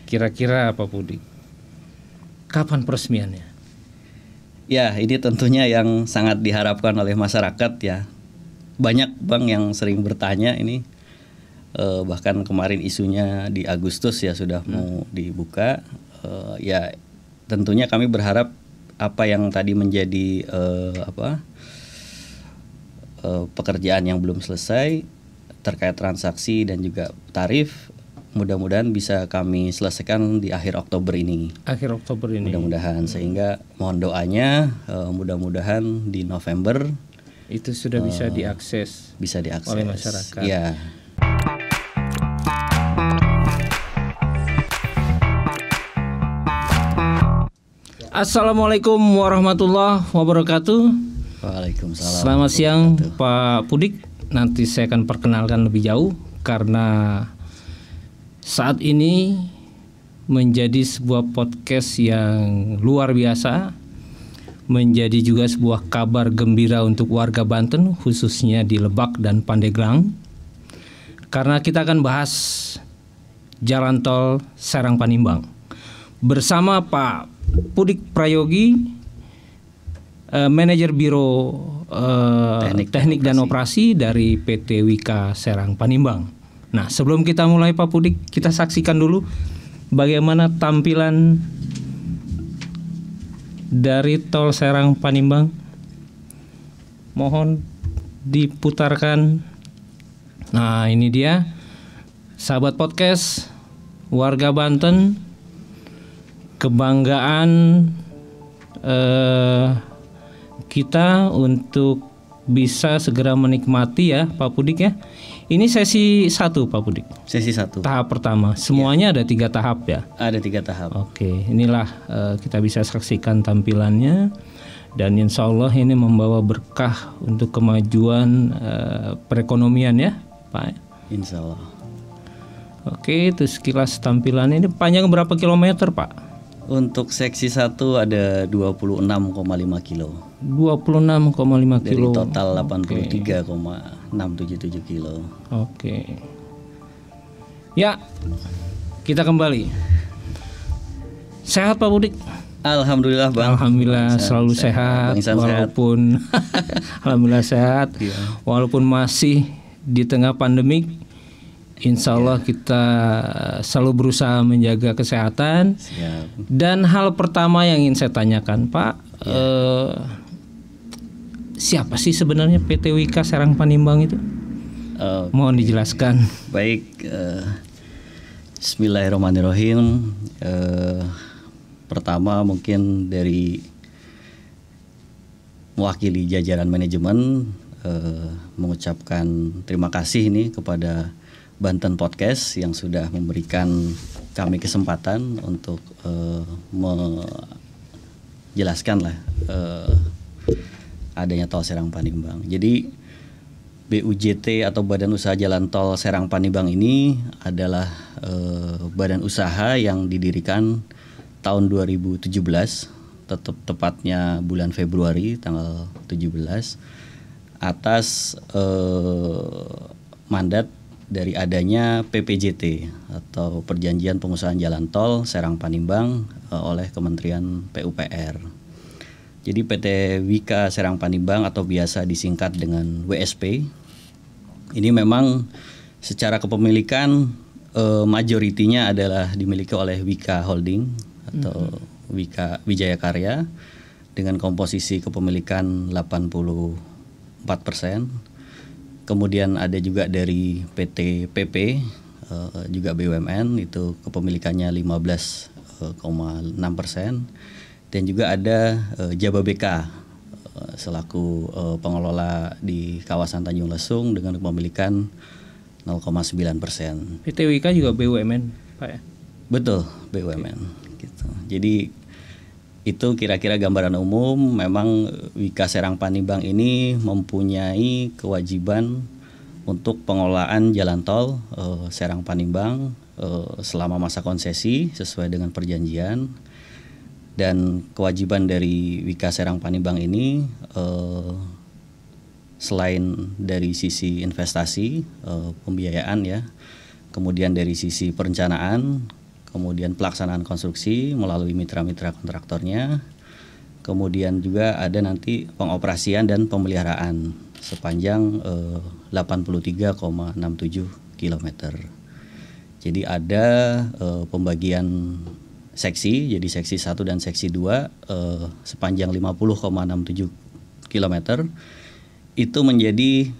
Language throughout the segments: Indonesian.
Kira-kira Pak Pudik, kapan peresmiannya? Ya, ini tentunya yang sangat diharapkan oleh masyarakat ya. Banyak Bang yang sering bertanya ini, bahkan kemarin isunya di Agustus ya sudah mau dibuka. Ya tentunya kami berharap apa yang tadi menjadi pekerjaan yang belum selesai terkait transaksi dan juga tarif, mudah-mudahan bisa kami selesaikan di akhir Oktober ini. Akhir Oktober ini. Mudah-mudahan sehingga mohon doanya mudah-mudahan di November itu sudah bisa diakses oleh masyarakat. Ya. Assalamualaikum warahmatullahi wabarakatuh. Waalaikumsalam. Selamat siang Pak Pudik. Nanti saya akan perkenalkan lebih jauh karena saat ini menjadi sebuah podcast yang luar biasa, menjadi juga sebuah kabar gembira untuk warga Banten, khususnya di Lebak dan Pandeglang. Karena kita akan bahas Jalan Tol Serang Panimbang bersama Pak Pudik Prayogi, Manajer Biro Teknik dan Operasi dari PT Wika Serang Panimbang. Nah, sebelum kita mulai Pak Pudik, kita saksikan dulu bagaimana tampilan dari Tol Serang Panimbang. Mohon diputarkan. Nah, ini dia, sahabat podcast, warga Banten, kebanggaan kita untuk bisa segera menikmati ya Pak Pudik ya. Ini sesi 1 Pak Pudik. Sesi 1. Tahap pertama. Semuanya ada 3 tahap ya. Ada 3 tahap. Oke, inilah kita bisa saksikan tampilannya dan insya Allah ini membawa berkah untuk kemajuan perekonomian ya Pak. Insya Allah. Oke, itu sekilas tampilan ini. Panjang berapa kilometer Pak? Untuk seksi 1 ada 26,5 kilo. 26,5 kilo. Dari total 83,677 kilo. Oke. Ya, kita kembali. Sehat Pak Pudik? Alhamdulillah Bang. Alhamdulillah selalu sehat walaupun alhamdulillah sehat. Walaupun masih di tengah pandemik. Insya Allah kita selalu berusaha menjaga kesehatan. Siap. Dan hal pertama yang ingin saya tanyakan Pak, siapa sih sebenarnya PT Wika Serang Panimbang itu? Mohon dijelaskan. Baik, bismillahirrahmanirrahim. Pertama mungkin dari mewakili jajaran manajemen mengucapkan terima kasih ini kepada Banten Podcast yang sudah memberikan kami kesempatan untuk menjelaskan lah adanya Tol Serang Panimbang. Jadi BUJT atau Badan Usaha Jalan Tol Serang Panimbang ini adalah badan usaha yang didirikan tahun 2017, tepatnya bulan Februari tanggal 17 atas mandat dari adanya PPJT atau Perjanjian Pengusahaan Jalan Tol Serang Panimbang oleh Kementerian PUPR. Jadi PT Wika Serang Panimbang atau biasa disingkat dengan WSP ini memang secara kepemilikan majoritinya adalah dimiliki oleh Wika Holding atau Wika Wijaya Karya dengan komposisi kepemilikan 84%. Kemudian ada juga dari PT PP juga BUMN itu kepemilikannya 15,6%, dan juga ada Jababeka selaku pengelola di kawasan Tanjung Lesung dengan kepemilikan 0,9%. PT Wika juga BUMN Pak ya? Betul, BUMN gitu. Jadi itu kira-kira gambaran umum. Memang Wika Serang Panimbang ini mempunyai kewajiban untuk pengelolaan jalan tol Serang Panimbang selama masa konsesi sesuai dengan perjanjian. Dan kewajiban dari Wika Serang Panimbang ini selain dari sisi investasi, pembiayaan ya, kemudian dari sisi perencanaan, kemudian pelaksanaan konstruksi melalui mitra-mitra kontraktornya, kemudian juga ada nanti pengoperasian dan pemeliharaan sepanjang 83,67 km. Jadi ada pembagian seksi, jadi seksi 1 dan seksi 2 sepanjang 50,67 km. Itu menjadi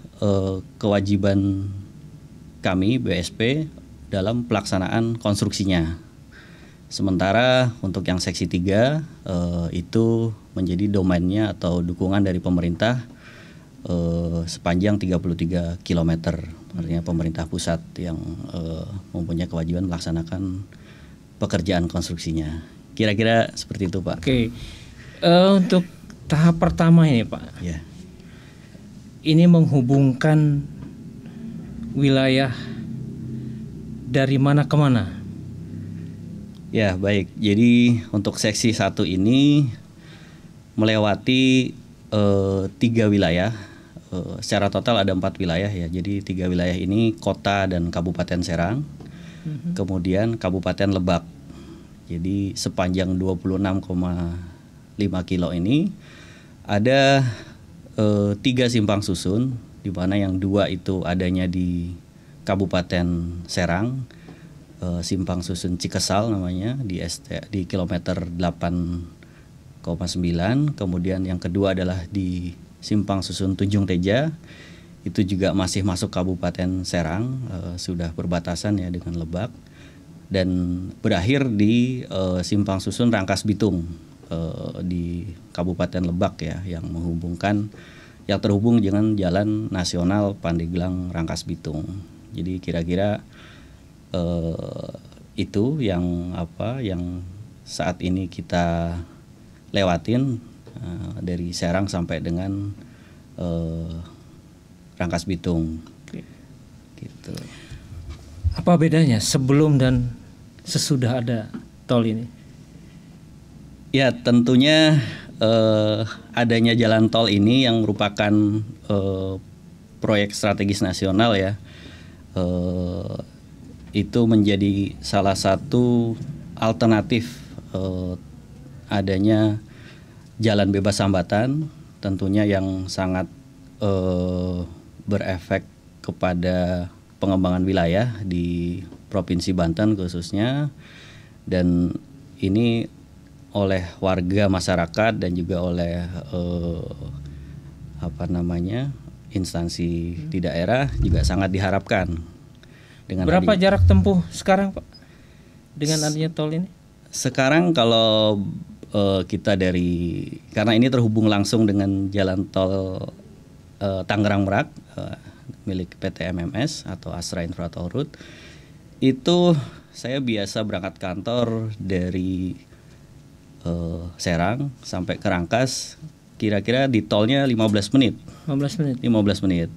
kewajiban kami BSP dalam pelaksanaan konstruksinya. Sementara untuk yang seksi 3 itu menjadi domainnya atau dukungan dari pemerintah sepanjang 33 km. Artinya pemerintah pusat yang mempunyai kewajiban melaksanakan pekerjaan konstruksinya. Kira-kira seperti itu, Pak. Oke. Untuk tahap pertama ini, Pak. Ya. Ini menghubungkan wilayah dari mana ke mana? Ya, baik. Jadi untuk seksi 1 ini melewati 3 wilayah. Secara total ada 4 wilayah ya. Jadi 3 wilayah ini kota dan Kabupaten Serang. Kemudian Kabupaten Lebak. Jadi sepanjang 26,5 kilo ini ada 3 simpang susun, di mana yang 2 itu adanya di Kabupaten Serang, simpang susun Cikesal namanya di kilometer 8,9. Kemudian yang kedua adalah di simpang susun Tunjung Teja, itu juga masih masuk Kabupaten Serang, sudah berbatasan ya dengan Lebak, dan berakhir di simpang susun Rangkas Bitung di Kabupaten Lebak ya, yang terhubung dengan Jalan Nasional Pandeglang Rangkas Bitung. Jadi kira-kira itu yang saat ini kita lewatin dari Serang sampai dengan Rangkas Bitung. Gitu. Apa bedanya sebelum dan sesudah ada tol ini? Ya, tentunya adanya jalan tol ini yang merupakan proyek strategis nasional ya. Itu menjadi salah satu alternatif adanya jalan bebas hambatan, tentunya yang sangat berefek kepada pengembangan wilayah di Provinsi Banten khususnya, dan ini oleh warga masyarakat dan juga oleh instansi di daerah juga sangat diharapkan. Dengan berapa jarak tempuh sekarang, Pak, dengan adanya tol ini? Sekarang kalau kita karena ini terhubung langsung dengan jalan tol Tangerang Merak milik PT MMS atau Astra Infra Toll Road, itu saya biasa berangkat kantor dari Serang sampai ke Rangkas, kira-kira di tolnya 15 menit. 15 menit.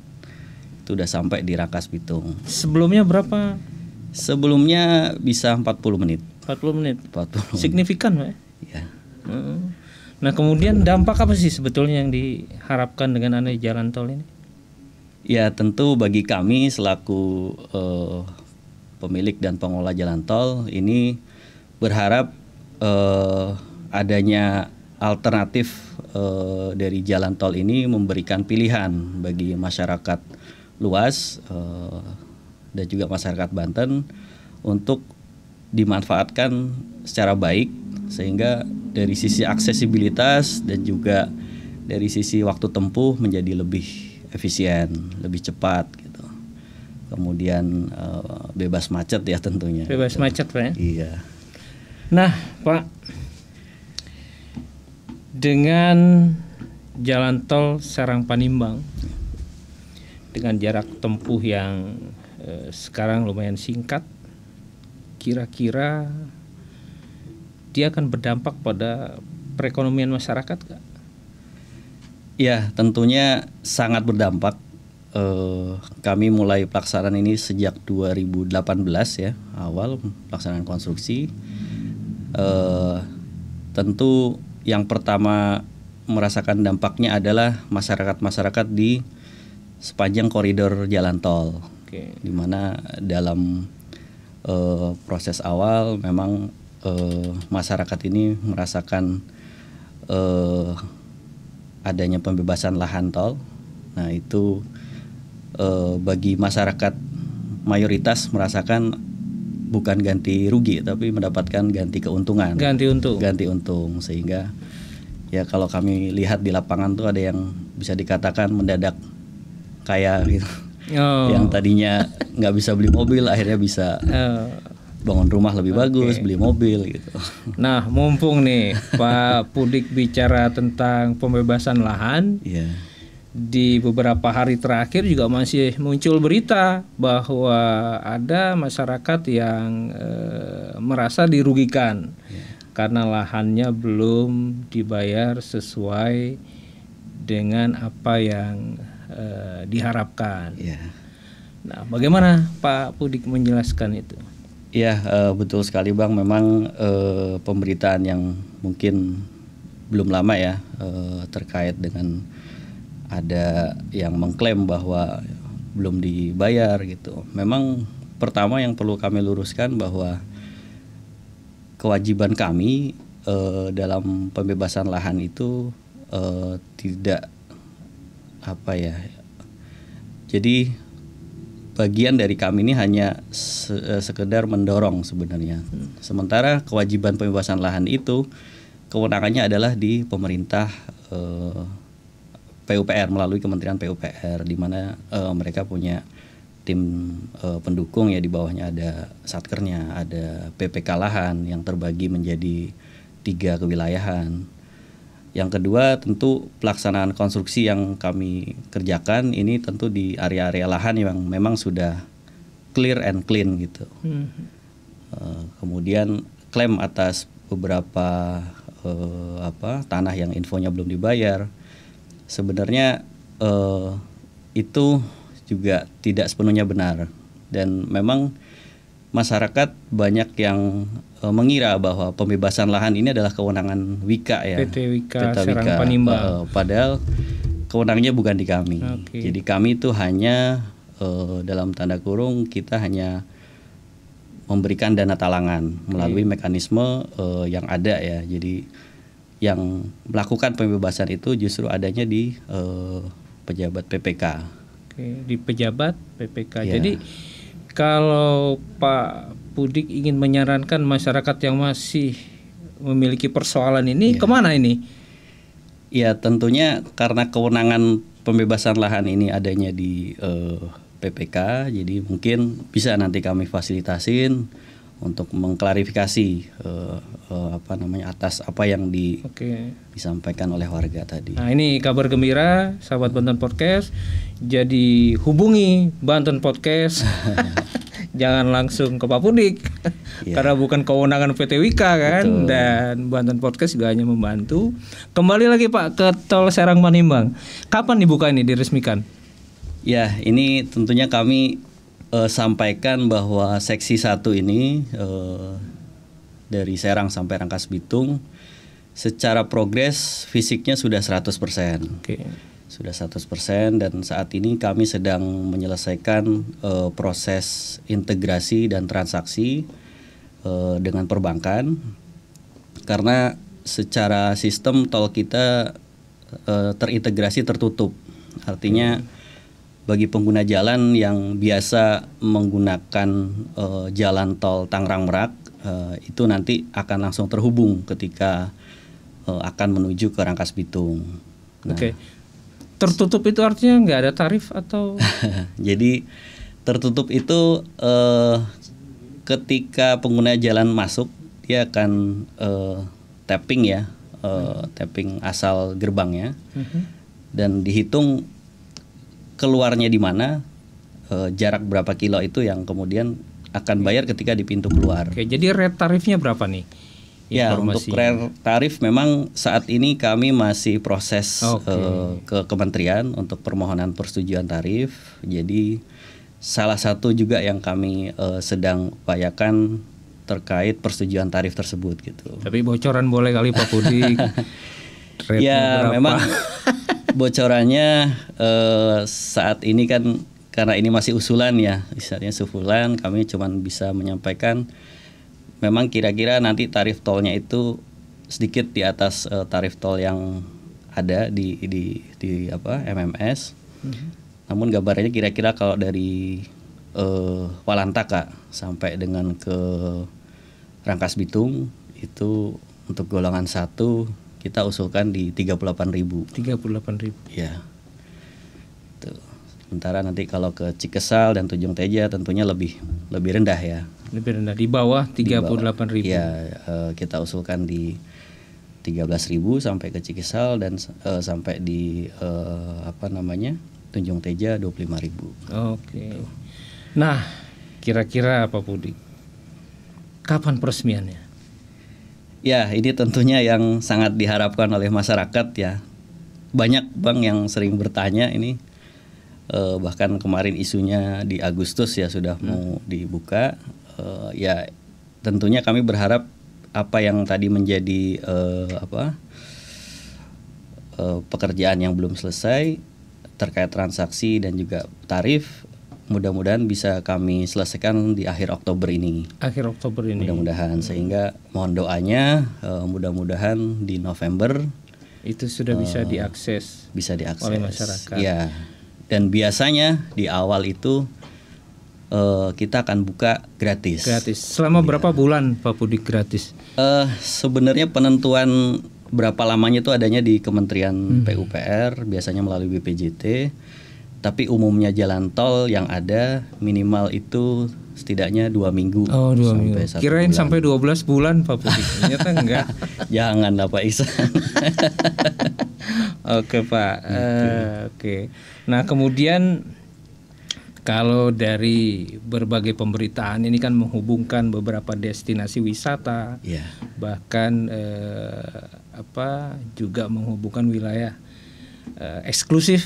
Itu udah sampai di Rangkas Bitung. Sebelumnya berapa? Sebelumnya bisa 40 menit. 40 menit. Signifikan, Pak? Ya. Nah, kemudian dampak apa sih sebetulnya yang diharapkan dengan adanya jalan tol ini? Ya, tentu bagi kami selaku pemilik dan pengelola jalan tol ini berharap adanya alternatif dari jalan tol ini memberikan pilihan bagi masyarakat luas dan juga masyarakat Banten untuk dimanfaatkan secara baik, sehingga dari sisi aksesibilitas dan juga dari sisi waktu tempuh menjadi lebih efisien, lebih cepat gitu. Kemudian bebas macet ya tentunya. Bebas macet, Pak ya? Iya. Nah, Pak, dengan jalan tol Serang Panimbang dengan jarak tempuh yang sekarang lumayan singkat, kira-kira dia akan berdampak pada perekonomian masyarakat nggak? Ya, tentunya sangat berdampak. Kami mulai pelaksanaan ini sejak 2018 ya, awal pelaksanaan konstruksi. Tentu yang pertama merasakan dampaknya adalah masyarakat-masyarakat di sepanjang koridor jalan tol, di mana dalam proses awal memang masyarakat ini merasakan adanya pembebasan lahan tol. Nah itu bagi masyarakat mayoritas merasakan bukan ganti rugi tapi mendapatkan ganti keuntungan. Ganti untung sehingga ya kalau kami lihat di lapangan tuh ada yang bisa dikatakan mendadak kaya gitu. Yang tadinya nggak bisa beli mobil akhirnya bisa bangun rumah lebih bagus, beli mobil gitu. Nah, mumpung nih Pak Pudik bicara tentang pembebasan lahan. Di beberapa hari terakhir juga masih muncul berita bahwa ada masyarakat yang merasa dirugikan karena lahannya belum dibayar sesuai dengan apa yang diharapkan. Nah, bagaimana Pak Pudik menjelaskan itu? Betul sekali Bang. Memang pemberitaan yang mungkin belum lama ya terkait dengan ada yang mengklaim bahwa belum dibayar gitu. Memang pertama yang perlu kami luruskan bahwa kewajiban kami dalam pembebasan lahan itu tidak jadi bagian dari kami ini hanya sekedar mendorong sebenarnya. Sementara kewajiban pembebasan lahan itu kewenangannya adalah di pemerintah PUPR melalui Kementerian PUPR, di mana mereka punya tim pendukung ya, di bawahnya ada satkernya, ada PPK lahan yang terbagi menjadi 3 kewilayahan. Yang kedua tentu pelaksanaan konstruksi yang kami kerjakan ini tentu di area-area lahan yang memang sudah clear and clean gitu. Kemudian klaim atas beberapa tanah yang infonya belum dibayar. Sebenarnya itu juga tidak sepenuhnya benar, dan memang masyarakat banyak yang mengira bahwa pembebasan lahan ini adalah kewenangan Wika ya, PT Wika Serang Panimbang. Padahal kewenangannya bukan di kami. Jadi kami itu hanya dalam tanda kurung kita hanya memberikan dana talangan melalui mekanisme yang ada ya. Jadi yang melakukan pembebasan itu justru adanya di pejabat PPK. Di pejabat PPK. Jadi kalau Pak Pudik ingin menyarankan masyarakat yang masih memiliki persoalan ini kemana ini? Ya tentunya karena kewenangan pembebasan lahan ini adanya di PPK, jadi mungkin bisa nanti kami fasilitasin untuk mengklarifikasi atas apa yang disampaikan oleh warga tadi. Nah ini kabar gembira sahabat Banten Podcast. Jadi hubungi Banten Podcast. Jangan langsung ke Pak Pudik karena bukan kewenangan PT Wika kan. Betul. Dan Banten Podcast juga hanya membantu. Kembali lagi Pak ke Tol Serang Panimbang. Kapan dibuka ini, diresmikan? Ya ini tentunya kami sampaikan bahwa seksi 1 ini dari Serang sampai Rangkas Bitung secara progres fisiknya sudah 100%. Sudah 100%, dan saat ini kami sedang menyelesaikan proses integrasi dan transaksi dengan perbankan, karena secara sistem tol kita terintegrasi tertutup. Artinya bagi pengguna jalan yang biasa menggunakan jalan tol Tangerang Merak itu nanti akan langsung terhubung ketika akan menuju ke Rangkas Bitung. Tertutup itu artinya nggak ada tarif atau? Jadi tertutup itu ketika pengguna jalan masuk dia akan tapping ya, tapping asal gerbangnya, dan dihitung keluarnya di mana, jarak berapa kilo itu yang kemudian akan bayar ketika di pintu keluar. Jadi rate tarifnya berapa nih? Ya, untuk rate tarif memang saat ini kami masih proses ke kementerian untuk permohonan persetujuan tarif. Jadi salah satu juga yang kami sedang upayakan terkait persetujuan tarif tersebut gitu. Tapi bocoran boleh kali Pak Pudik? Ya berapa? Memang bocorannya saat ini kan karena ini masih usulan ya, misalnya usulan, kami cuma bisa menyampaikan memang kira-kira nanti tarif tolnya itu sedikit di atas tarif tol yang ada di MMS. Namun gambarannya kira-kira kalau dari Walantaka sampai dengan ke Rangkas Bitung itu untuk golongan 1 kita usulkan di 38.000. 38.000. Ya. Tuh. Sementara nanti kalau ke Cikesal dan Tunjung Teja tentunya lebih rendah ya. Lebih rendah, di bawah 38.000. Ya, kita usulkan di 13.000 sampai ke Cikesal dan sampai di Tunjung Teja 25.000. Oke. Nah, kira-kira Pak Pudik, kapan peresmiannya? Ya, ini tentunya yang sangat diharapkan oleh masyarakat ya. Banyak Bang yang sering bertanya ini, bahkan kemarin isunya di Agustus ya sudah mau dibuka. Ya, tentunya kami berharap apa yang tadi menjadi pekerjaan yang belum selesai terkait transaksi dan juga tarif, mudah-mudahan bisa kami selesaikan di akhir Oktober ini. Akhir Oktober ini. Mudah-mudahan sehingga mohon doanya mudah-mudahan di November itu sudah bisa diakses. Bisa diakses oleh masyarakat. Ya. Dan biasanya di awal itu kita akan buka gratis. Gratis. Selama berapa bulan Pak Pudik gratis? Sebenarnya penentuan berapa lamanya itu adanya di Kementerian PUPR, biasanya melalui BPJT. Tapi umumnya jalan tol yang ada minimal itu setidaknya 2 minggu. Oh, 2 minggu. Kirain bulan. Sampai 12 bulan Pak Pudik. Ternyata enggak. Jangan lah Pak Iksan. Oke Pak. Oke. Nah kemudian kalau dari berbagai pemberitaan ini kan menghubungkan beberapa destinasi wisata, bahkan juga menghubungkan wilayah eksklusif.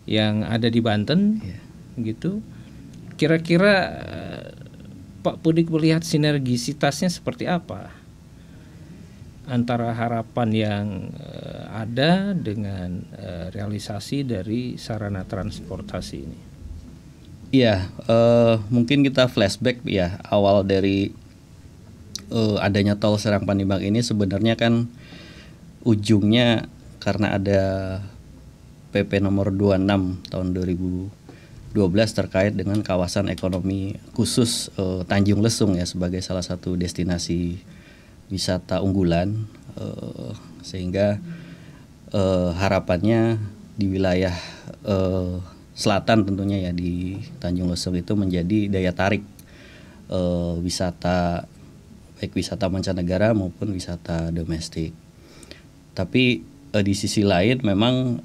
Yang ada di Banten, gitu. Kira-kira Pak Pudik melihat sinergisitasnya seperti apa antara harapan yang ada dengan realisasi dari sarana transportasi ini? Iya, mungkin kita flashback ya, awal dari adanya tol Serang Panimbang ini sebenarnya kan ujungnya karena ada PP nomor 26 tahun 2012 terkait dengan kawasan ekonomi khusus Tanjung Lesung ya sebagai salah satu destinasi wisata unggulan, sehingga harapannya di wilayah selatan tentunya ya di Tanjung Lesung itu menjadi daya tarik wisata, baik wisata mancanegara maupun wisata domestik. Tapi di sisi lain memang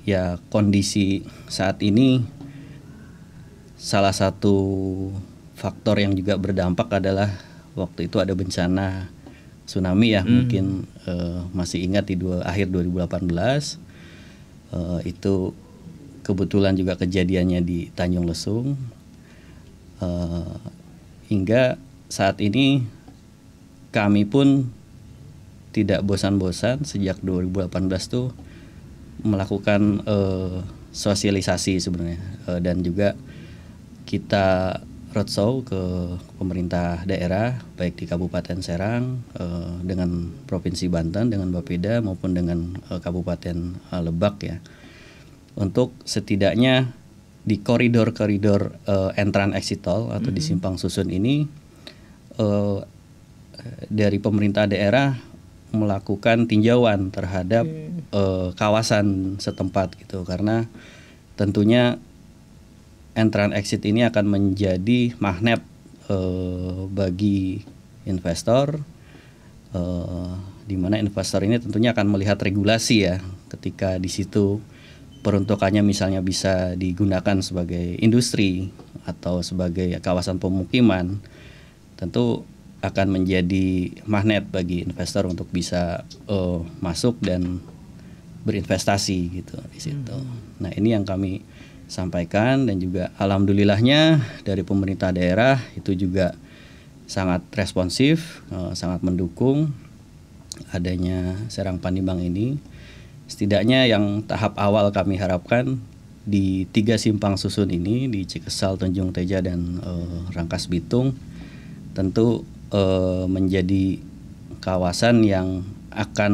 ya kondisi saat ini salah satu faktor yang juga berdampak adalah waktu itu ada bencana tsunami ya, mungkin masih ingat di akhir 2018 itu kebetulan juga kejadiannya di Tanjung Lesung, hingga saat ini kami pun tidak bosan-bosan sejak 2018 tuh melakukan sosialisasi sebenarnya, dan juga kita roadshow ke pemerintah daerah baik di Kabupaten Serang dengan Provinsi Banten dengan Bapeda maupun dengan Kabupaten Lebak ya, untuk setidaknya di koridor-koridor entran exit tol atau di simpang susun ini dari pemerintah daerah melakukan tinjauan terhadap kawasan setempat gitu, karena tentunya entran exit ini akan menjadi magnet bagi investor, di mana investor ini tentunya akan melihat regulasi ya, ketika di situ peruntukannya misalnya bisa digunakan sebagai industri atau sebagai kawasan pemukiman, tentu akan menjadi magnet bagi investor untuk bisa masuk dan berinvestasi gitu di situ. Nah, ini yang kami sampaikan, dan juga alhamdulillahnya dari pemerintah daerah itu juga sangat responsif, sangat mendukung adanya Serang Panimbang ini. Setidaknya yang tahap awal kami harapkan di 3 simpang susun ini di Cikesal, Tanjung Teja dan Rangkas Bitung tentu menjadi kawasan yang akan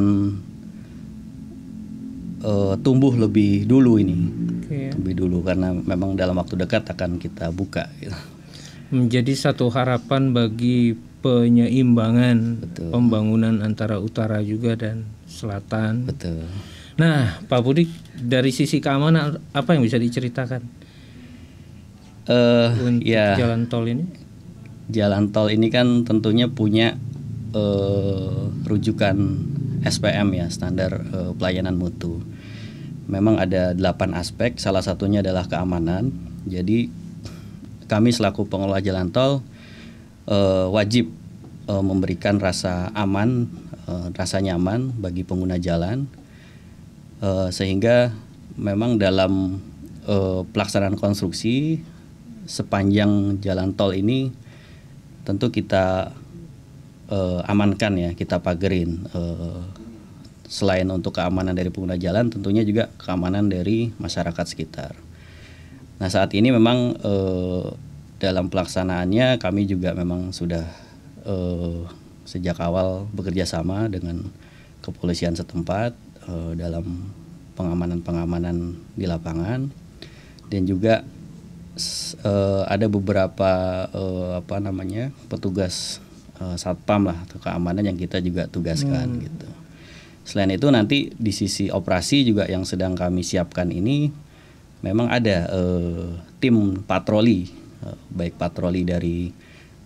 tumbuh lebih dulu ini. Lebih dulu karena memang dalam waktu dekat akan kita buka gitu. Menjadi satu harapan bagi penyeimbangan Betul. pembangunan antara utara juga dan selatan. Betul. Nah, Pak Pudik, dari sisi keamanan apa yang bisa diceritakan untuk jalan tol ini? Jalan tol ini kan tentunya punya rujukan SPM ya, standar pelayanan mutu. Memang ada 8 aspek, salah satunya adalah keamanan. Jadi kami selaku pengelola jalan tol wajib memberikan rasa aman, rasa nyaman bagi pengguna jalan, sehingga memang dalam pelaksanaan konstruksi sepanjang jalan tol ini tentu kita amankan ya, kita pagerin. Selain untuk keamanan dari pengguna jalan, tentunya juga keamanan dari masyarakat sekitar. Nah, saat ini memang dalam pelaksanaannya kami juga memang sudah sejak awal bekerja sama dengan kepolisian setempat dalam pengamanan di lapangan, dan juga ada beberapa petugas satpam lah atau keamanan yang kita juga tugaskan gitu. Selain itu nanti di sisi operasi juga yang sedang kami siapkan ini memang ada tim patroli, baik patroli dari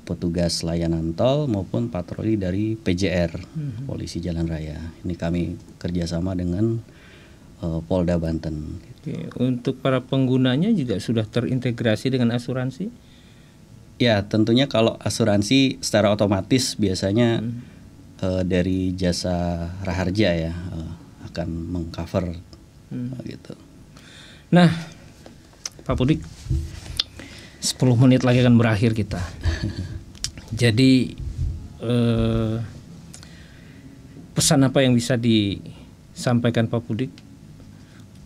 petugas layanan tol maupun patroli dari PJR, Polisi Jalan Raya. Ini kami kerjasama dengan Polda Banten. Oke, untuk para penggunanya juga sudah terintegrasi dengan asuransi? Ya, tentunya kalau asuransi secara otomatis biasanya dari jasa Raharja ya akan mengcover gitu. Nah, Pak Pudik, 10 menit lagi akan berakhir kita. Jadi pesan apa yang bisa disampaikan Pak Pudik?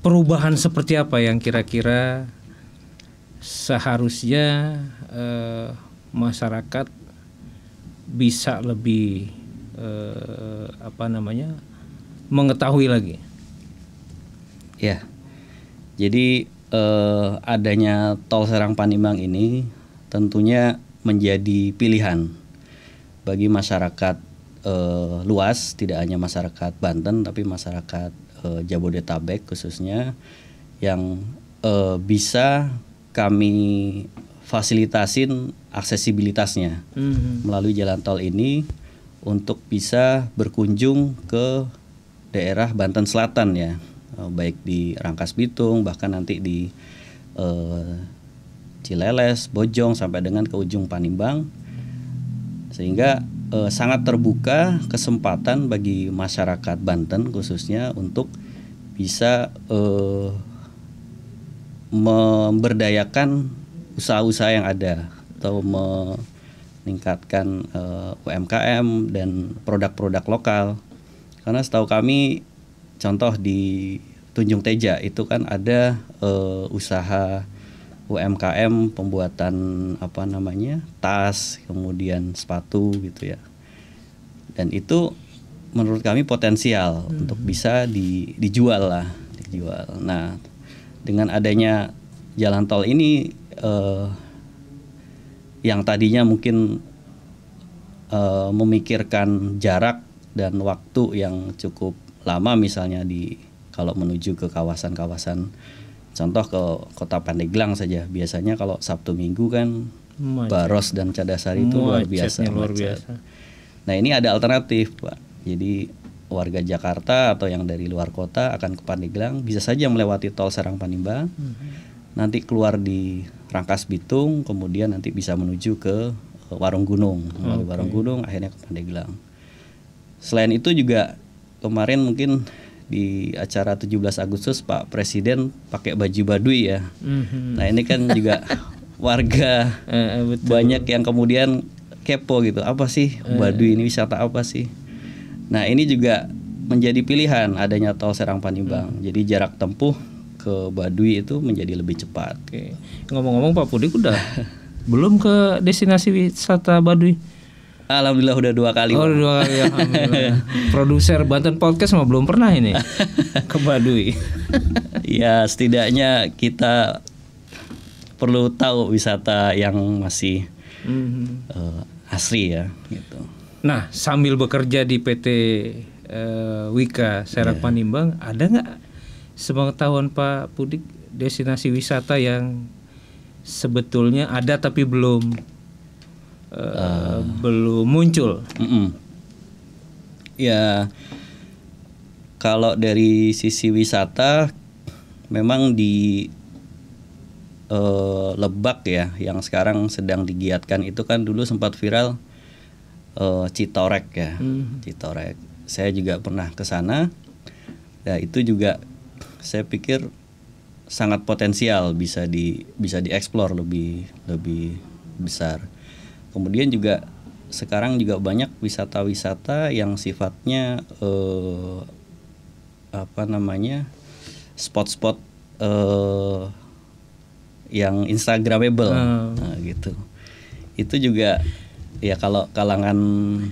Perubahan seperti apa yang kira-kira seharusnya masyarakat bisa lebih mengetahui lagi? Ya, jadi adanya tol Serang Panimbang ini tentunya menjadi pilihan bagi masyarakat luas, tidak hanya masyarakat Banten tapi masyarakat Jabodetabek khususnya, yang bisa kami fasilitasin aksesibilitasnya melalui jalan tol ini untuk bisa berkunjung ke daerah Banten Selatan ya, baik di Rangkas Bitung, bahkan nanti di Cileles, Bojong sampai dengan ke ujung Panimbang, sehingga sangat terbuka kesempatan bagi masyarakat Banten khususnya untuk bisa memberdayakan usaha-usaha yang ada atau meningkatkan UMKM dan produk-produk lokal. Karena setahu kami, contoh di Tanjung Teja itu kan ada usaha UMKM pembuatan tas, kemudian sepatu gitu ya. Dan itu menurut kami potensial untuk bisa dijual. Nah, dengan adanya jalan tol ini yang tadinya mungkin memikirkan jarak dan waktu yang cukup lama, misalnya kalau menuju ke kawasan-kawasan, contoh ke Kota Pandeglang saja, biasanya kalau Sabtu Minggu kan Baros dan Cadasari itu luar biasa. Nah, ini ada alternatif, Pak. Jadi warga Jakarta atau yang dari luar kota akan ke Pandeglang bisa saja melewati tol Serang Panimbang, nanti keluar di Rangkas Bitung, kemudian nanti bisa menuju ke Warung Gunung, melalui Warung Gunung akhirnya ke Pandeglang. Selain itu juga kemarin mungkin di acara 17 Agustus Pak Presiden pakai baju Baduy ya. Nah, ini kan juga warga banyak yang kemudian kepo gitu, apa sih Baduy ini, wisata apa sih? Nah, ini juga menjadi pilihan adanya tol Serang Panimbang. Jadi jarak tempuh ke Baduy itu menjadi lebih cepat. Oke. Ngomong-ngomong Pak Pudik udah belum ke destinasi wisata Baduy? Alhamdulillah udah 2 kali. Oh, 2 kali. Alhamdulillah. Produser Banten Podcast mah belum pernah ini ke Baduy. Ya setidaknya kita perlu tahu wisata yang masih asri ya gitu. Nah, sambil bekerja di PT Wika Serang Panimbang, ada nggak sepengetahuan Pak Pudik destinasi wisata yang sebetulnya ada tapi belum muncul? Ya kalau dari sisi wisata memang di Lebak ya yang sekarang sedang digiatkan itu kan dulu sempat viral Citorek ya. Citorek. Saya juga pernah ke sana. Ya itu juga saya pikir sangat potensial bisa dieksplor lebih besar. Kemudian juga sekarang juga banyak wisata-wisata yang sifatnya spot-spot yang instagramable, nah, gitu. Itu juga ya kalau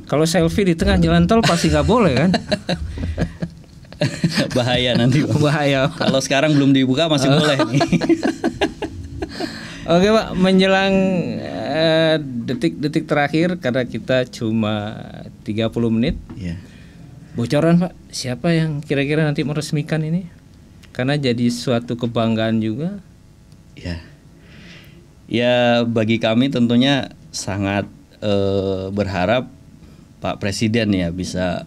kalau selfie di tengah jalan tol pasti nggak boleh kan? Bahaya nanti. Bahaya. Kalau sekarang belum dibuka masih boleh nih. Oke Pak, menjelang detik-detik terakhir karena kita cuma 30 menit. Yeah. Bocoran Pak, siapa yang kira-kira nanti meresmikan ini? Karena jadi suatu kebanggaan juga. Ya bagi kami tentunya sangat berharap Pak Presiden ya bisa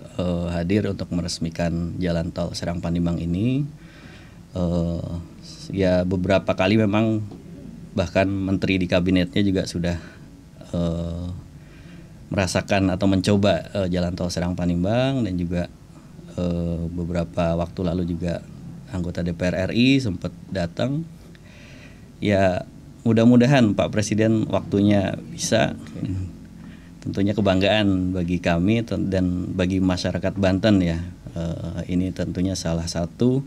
hadir untuk meresmikan jalan tol Serang Panimbang ini. Ya beberapa kali memang bahkan menteri di kabinetnya juga sudah merasakan atau mencoba jalan tol Serang Panimbang, dan juga beberapa waktu lalu juga anggota DPR RI sempat datang. Ya mudah-mudahan Pak Presiden waktunya bisa. Tentunya kebanggaan bagi kami dan bagi masyarakat Banten ya. Ini tentunya salah satu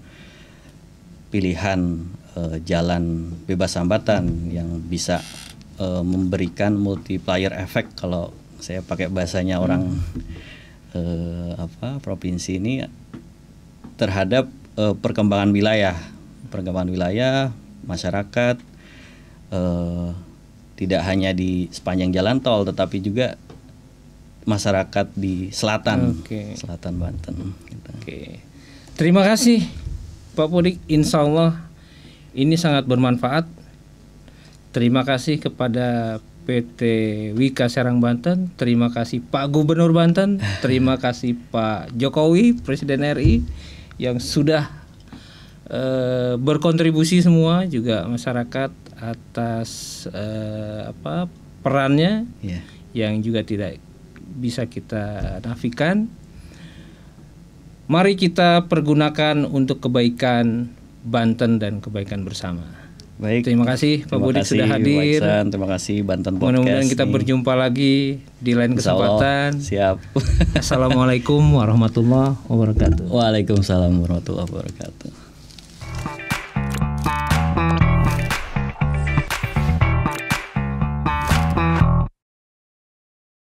pilihan jalan bebas hambatan yang bisa memberikan multiplier effect kalau saya pakai bahasanya orang provinsi ini terhadap perkembangan wilayah masyarakat, tidak hanya di sepanjang jalan tol tetapi juga masyarakat di selatan Banten. Oke. Terima kasih Pak Pudik, insya Allah ini sangat bermanfaat. Terima kasih kepada PT Wika Serang Banten, terima kasih Pak Gubernur Banten, terima kasih Pak Jokowi Presiden RI yang sudah berkontribusi semua, juga masyarakat atas perannya yang juga tidak bisa kita nafikan. Mari kita pergunakan untuk kebaikan Banten dan kebaikan bersama. Baik. Terima kasih Pak Pudik sudah hadir. Terima kasih Banten Podcast. Mudah-mudahan kita berjumpa lagi di lain kesempatan. Siap. Assalamualaikum warahmatullahi wabarakatuh. Waalaikumsalam warahmatullahi wabarakatuh.